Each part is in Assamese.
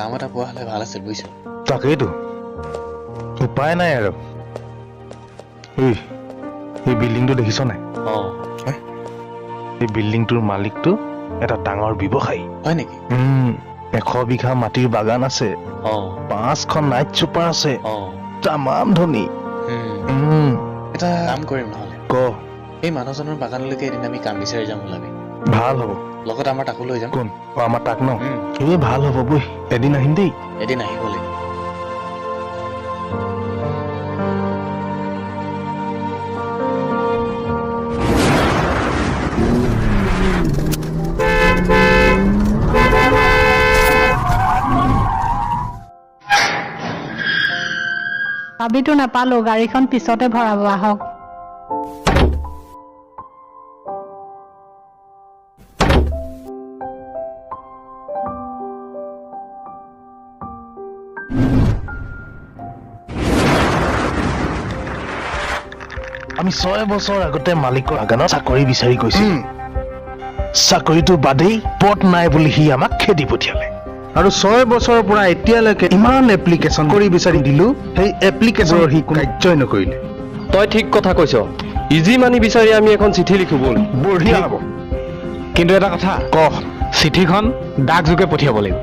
কাম এটা পোৱা হ'লে ভাল আছিল বুজিছ। তাকেইতো উপায় নাই আৰু। এই বিল্ডিংটো দেখিছ নাই? এই বিল্ডিংটোৰ মালিকটো এটা ডাঙৰ ব্যৱসায়ী। হয় নেকি? 100 বিঘা মাটিৰ বাগান আছে, 5খন নাইট চুপাৰ আছে, তামাম ধনী। এটা কাম কৰিম নহ'লে, ক এই মানুহজনৰ বাগানলৈকে এদিন আমি কাম বিচাৰি যাম ওলাবি। ভাল হ'ব। লগত আমাৰ তাকো লৈ যাম। কোন? আমাৰ তাক ন? এই ভাল হ'ব বৈ, এদিন আহিম দেই। এদিন আহিব লাগিব। চাবিটো নাপালো, গাড়ীখন পিছতে ভৰাব, আহক। আমি 6 বছৰ আগতে মালিকৰ বাগানত চাকৰি বিচাৰি গৈছিলো। চাকৰিটো বাদেই পদ নাই বুলি সি আমাক খেদি পঠিয়ালে। আৰু 6 বছৰৰ পৰা এতিয়ালৈকে ইমান এপ্লিকেশ্যন কৰি বিচাৰি দিলো, সেই এপ্লিকেশ্যনৰ সি কাৰ্যই নকৰিলে। তই ঠিক কথা কৈছ। ইজি মানি বিচাৰি আমি এখন চিঠি লিখো বল। বঢ়িয়া হ'ব। কিন্তু এটা কথা ক, চিঠিখন ডাক যোগে পঠিয়াব লাগিব।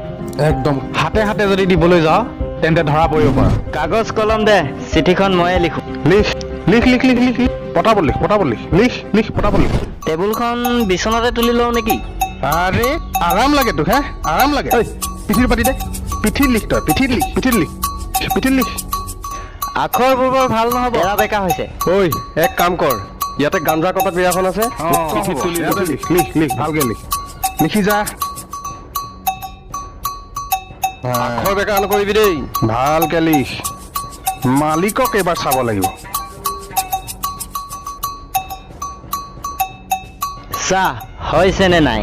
একদম হাতে হাতে যদি দিবলৈ যাওঁ তেন্তে ধৰা পৰিব পাৰ। কাগজ কলম দে, চিঠিখন ময়ে লিখো। লিখ লিখ লিখ লিখ লিখ পটাপট লিখ, পটাপট লিখ, লিখ লিখ পটাপট লিখ। টেবুলখন বিচনাতে তুলি লওঁ নেকি? আৰে আৰাম লাগে তোক, হে আৰাম লাগে। পিঠিৰ পাতি দে, পিঠিত লিখ, তই পিঠিত লিখ, পিঠিত লিখ, পিঠিত লিখ। আখৰবোৰ বৰ ভাল নহ'ব, এৰা বেকা হৈছে। ঐ এক কাম কৰ, ইয়াতে গাঞ্জা কটাত বিয়াখন আছে, পিঠিত তুলি লিখ, লিখ লিখ ভালকে লিখ, লিখি যা। আখৰ বেকা নকৰিবি দেই। ভালকে লিখ। মালিকক এবাৰ চাব লাগিব। চাহ হৈছে নে নাই?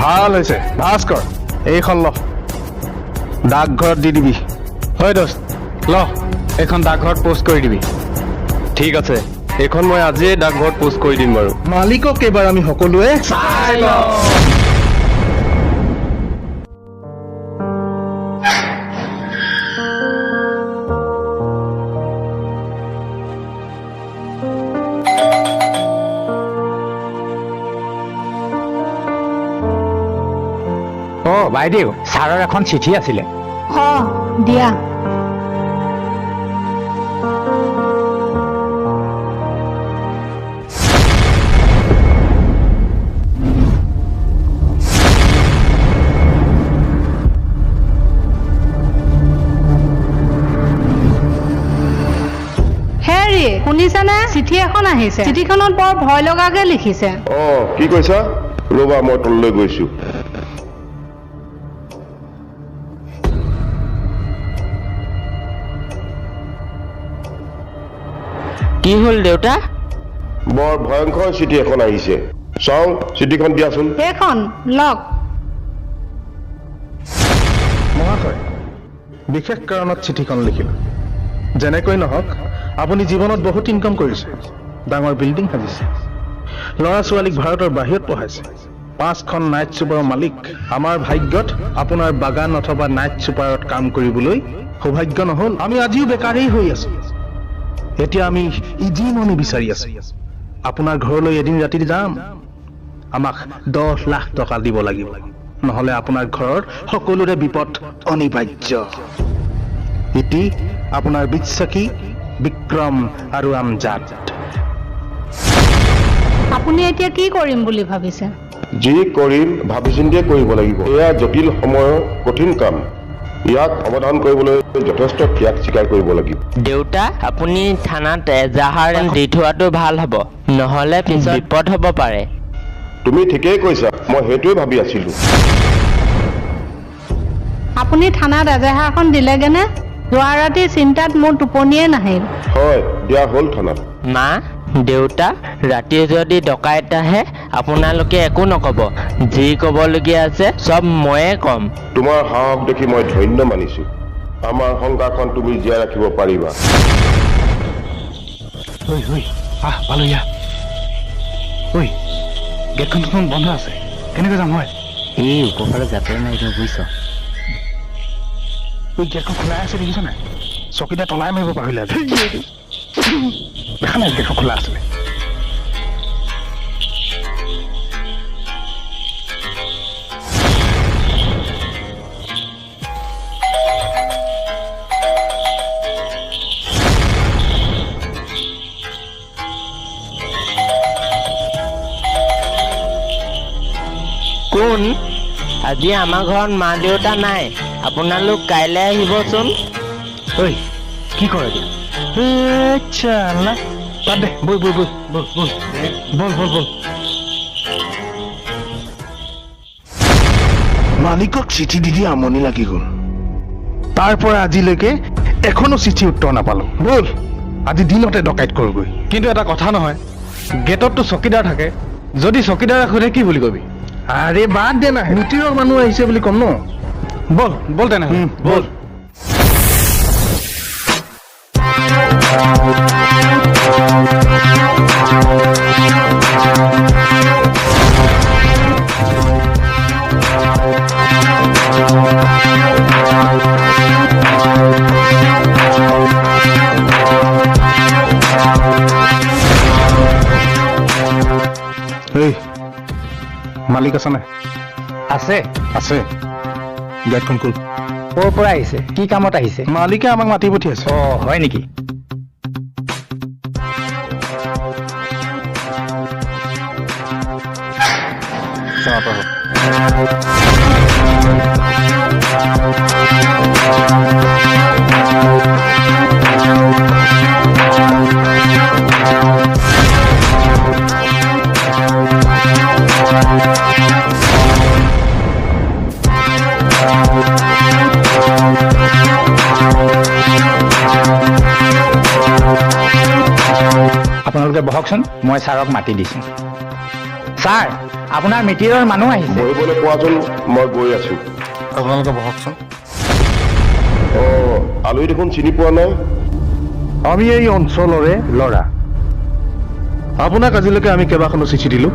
ভাল হৈছে। ভাস্কৰ, এইখন ল, ডাকঘৰত দি দিবি। হয় দোস্ত, ল এইখন ডাকঘৰত পোষ্ট কৰি দিবি। ঠিক আছে, এইখন মই আজিয়ে ডাকঘৰত পোষ্ট কৰি দিম বাৰু। মালিকক এবাৰ আমি সকলোৱে চাই লওঁ। বাইদেউ, ছাৰৰ এখন চিঠি আছিলে। দিয়া। হেৰি শুনিছানে? চিঠি এখন আহিছে। চিঠিখনত বৰ ভয় লগাকে লিখিছে। কি কৈছা? ৰবা মই তললৈ গৈছো। কি হ'ল দেউতা? বৰ ভয়ংকৰ চিঠি এখন আহিছে। চাওঁ চিঠিখন দিয়াচোন। সেইখন লওক। মহাশয়, বিশেষ কাৰণত চিঠিখন লিখিলো। যেনেকৈ নহওক, আপুনি জীৱনত বহুত ইনকাম কৰিছে, ডাঙৰ বিল্ডিং সাজিছে, ল'ৰা ছোৱালীক ভাৰতৰ বাহিৰত পঢ়াইছে, 5খন নাইট চুপাৰৰ মালিক। আমাৰ ভাগ্যত আপোনাৰ বাগান অথবা নাইট চুপাৰত কাম কৰিবলৈ সৌভাগ্য নহ'ল। আমি আজিও বেকাৰেই হৈ আছো। এতিয়া আমি ইজি মানি বিচাৰি আছো। আপোনাৰ ঘৰলৈ এদিন ৰাতি যাম। আমাক 10 লাখ টকা দিব লাগিব, নহ'লে আপোনাৰ ঘৰৰ সকলোৰে বিপদ অনিবাৰ্য। ইতি আপোনাৰ বিশ্বাসী বিক্ৰম আৰু আমজাদ। আপুনি এতিয়া কি কৰিম বুলি ভাবিছে? যি কৰিম ভাবি চিন্তিয়ে কৰিব লাগিব। এয়া জটিল সময়ৰ কঠিন কাম। ইয়াক সমাধান কৰিবলৈ যথেষ্ট ত্যাগ স্বীকাৰ কৰিব লাগিব। দেউতা, আপুনি থানাত এজাহাৰ দি থোৱাটো ভাল হ'ব, নহ'লে পিছত বিপদ হ'ব পাৰে। তুমি ঠিকেই কৈছা, মই সেইটোৱে ভাবি আছিলো। আপুনি থানাত এজাহাৰখন দিলেগেনে? যোৱা ৰাতি চিন্তাত মোৰ টোপনিয়ে নাহিল। হয়, দিয়া হ'ল থানাত। মা, দেউতা, ৰাতি যদি ডকাইত আহে আপোনালোকে একো নক'ব। যি ক'বলগীয়া আছে চব ময়ে ক'ম। তোমাৰ সাহস দেখি মই ধন্য মানিছো। আমাৰ সংসাৰখন তুমি জীয়াই ৰাখিব পাৰিবা। পালোয়া। ঐ গেটখন বন্ধ আছে কেনেকৈ যাম হয় এই ওপৰফালে যাত্ৰা নাই বুজিছ ঐ গেটখন খোলাই আছে দেখিছ নাই চকীদাৰ তলাই মাৰিব পাহৰিলে দেখা নাই গেটখন খোলা আছিলে কোন আজি আমাৰ ঘৰত মা দেউতা নাই আপোনালোক কাইলৈ আহিবচোন ঐ কি কৰে এতিয়া বাদ দে বল বল বল বল বল বল বল বল মালিকক চিঠি দি আমনি লাগি গ'ল তাৰ পৰা আজিলৈকে এখনো চিঠি উত্তৰ নাপালো বল আজি দিনতে ডকাইত কৰোগৈ কিন্তু এটা কথা নহয় গেটততো চকীদাৰ থাকে যদি চকীদাৰে সোধে কি বুলি কবি আৰে বাদ দে না মিতিৰৰ মানুহ আহিছে বুলি ক'ম ন বল বল তেনেহ'লে বল এই মালিক আছে নাই আছে আছে গেটখন খোল ক'ৰ পৰা আহিছে কি কামত আহিছে মালিকে আমাক মাতি পঠিয়াইছে হয় নেকি আপোনালোকে বহকচোন মই ছাৰক মাতি দিছোঁ ছাৰ আপোনাৰ মিতিৰৰ মানুহ আহিছে বহিবলৈ কোৱাচোন মই গৈ আছো আপোনালোকে বহকচোন আলহী দেখোন চিনি পোৱা নাই আমি এই অঞ্চলৰে ল'ৰা আপোনাক আজিলৈকে আমি কেইবাখনো চিঠি দিলোঁ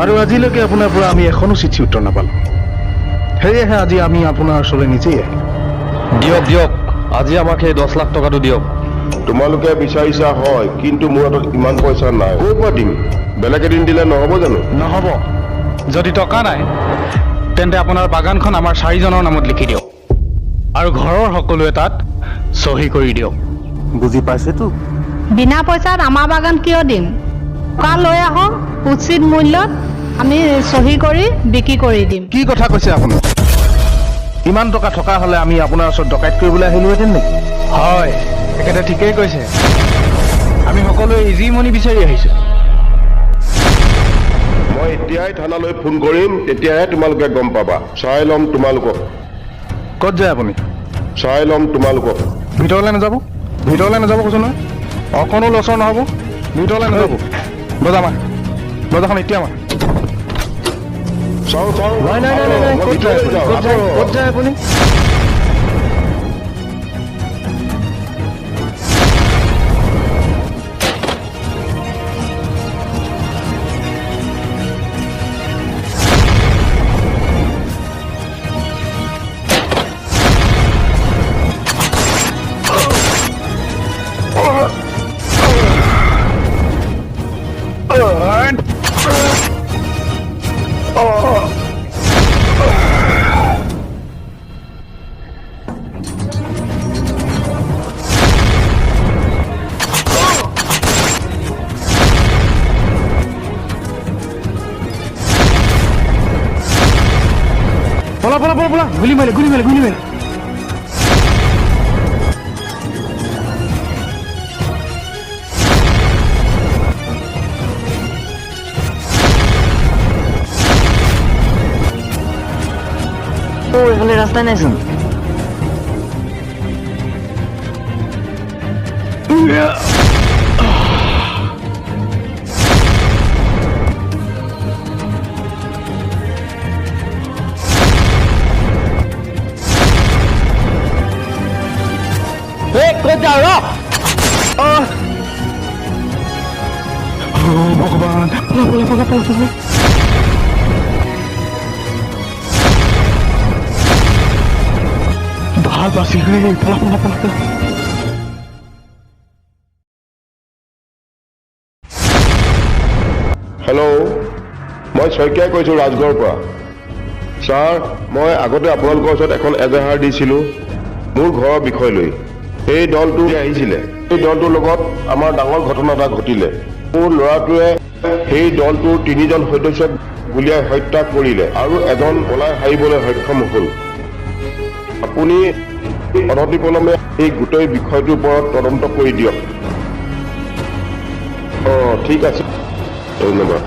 আৰু আজিলৈকে আপোনাৰ পৰা আমি এখনো চিঠি উত্তৰ নাপালোঁ সেয়েহে আজি আমি আপোনাৰ ওচৰলৈ নিজেই আহিলোঁ দিয়ক দিয়ক আজি আমাক সেই 10 লাখ টকাটো দিয়ক তোমালোকে বিচাৰিছা হয় কিন্তু মোৰ হাতত ইমান পইচা নাই ক'ৰ পৰা দিম বেলেগ এদিন দিলে নহ'ব জানো নহ'ব যদি টকা নাই তেন্তে আপোনাৰ বাগানখন আমাৰ 4জনৰ নামত লিখি দিয়ক আৰু ঘৰৰ সকলোৱে তাত চহী কৰি দিয়ক বুজি পাইছেতো বিনা পইচাত আমাৰ বাগান কিয় দিম টকা লৈ আহক উচিত মূল্যত আমি চহী কৰি বিক্ৰী কৰি দিম কি কথা কৈছে আপুনি ইমান টকা থকা হ'লে আমি আপোনাৰ ওচৰত ডকাইত কৰিবলৈ আহিলোহেঁতেন নেকি হয় একেটা ঠিকেই কৈছে আমি সকলোৱে ইজি মনি বিচাৰি আহিছোঁ মই এতিয়াই থানালৈ ফোন কৰিম তেতিয়াহে তোমালোকে গম পাবা চাই ল'ম তোমালোকক ক'ত যায় আপুনি চাই ল'ম তোমালোকক ভিতৰলৈ নাযাব কৈছোঁ নহয় অকণো লচৰ নহ'ব ভিতৰলৈ নাযাব বজা মাৰ বজাখন এতিয়া মাৰ চাওঁ ক'ত যায় আপুনি পলা গুলি মাৰিলে এইফালে ৰাস্তা নাইচোন ঐ ভগৱান ভাল বাছিল হেল্ল' মই শইকীয়াই কৈছোঁ ৰাজগড়ৰ পৰা ছাৰ মই আগতে আপোনালোকৰ ওচৰত এখন এজাহাৰ দিছিলোঁ মোৰ ঘৰৰ বিষয় লৈ এই দলটো আহিছিলে এই দলটোৰ লগত আমাৰ ডাঙৰ ঘটনা এটা ঘটিলে মোৰ ল'ৰাটোৱে সেই দলটোৰ 3জন সদস্যক গুলীয়াই হত্যা কৰিলে আৰু এজন পলাই হাৰিবলৈ সক্ষম হ'ল আপুনি অনতিপলমে এই গোটেই বিষয়টোৰ ওপৰত তদন্ত কৰি দিয়ক ঠিক আছে ধন্যবাদ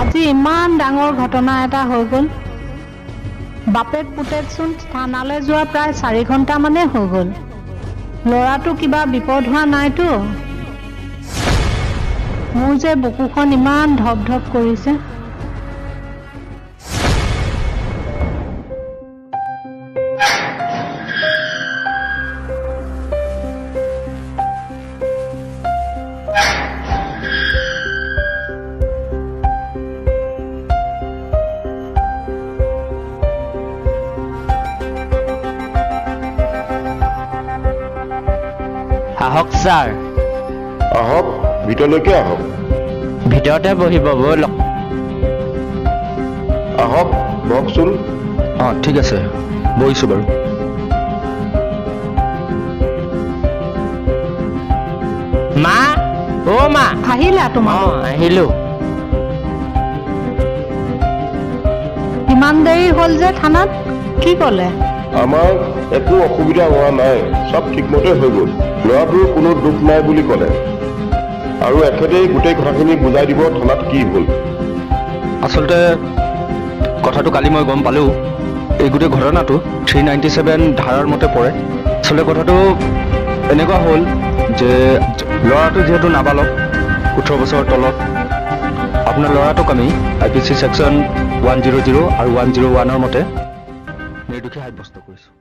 আজি ইমান ডাঙৰ ঘটনা এটা হৈ গ'ল বাপেক পুতেকচোন থানালৈ যোৱা প্ৰায় 4 ঘণ্টামানে হৈ গ'ল ল'ৰাটো কিবা বিপদ হোৱা নাইতো মোৰ যে বুকুখন ইমান ধপ ধপ কৰিছে আহক ছাৰ আহক ভিতৰলৈকে আহক ভিতৰতে বহিব ব'লক আহক বহকচোন ঠিক আছে বহিছোঁ বাৰু মা অ' মা আহিলা তোমাৰ আহিলোঁ ইমান দেৰি হ'ল যে থানাত কি ক'লে আমাৰ একো অসুবিধা হোৱা নাই চব ঠিকমতে হৈ গ'ল ল'ৰাটোৰ কোনো দুখ নাই বুলি ক'লে আৰু এখেতেই গোটেই কথাখিনি বুজাই দিব থানাত কি হ'ল আচলতে কথাটো কালি মই গম পালোঁ এই গোটেই ঘটনাটো 397 ধাৰাৰ মতে পৰে আচলতে কথাটো এনেকুৱা হ'ল যে ল'ৰাটো যিহেতু নাবালক 18 বছৰৰ তলত আপোনাৰ ল'ৰাটোক আমি IPC ছেকশ্যন 100 আৰু 101ৰ মতে নিৰ্দোষী সাব্যস্ত কৰিছোঁ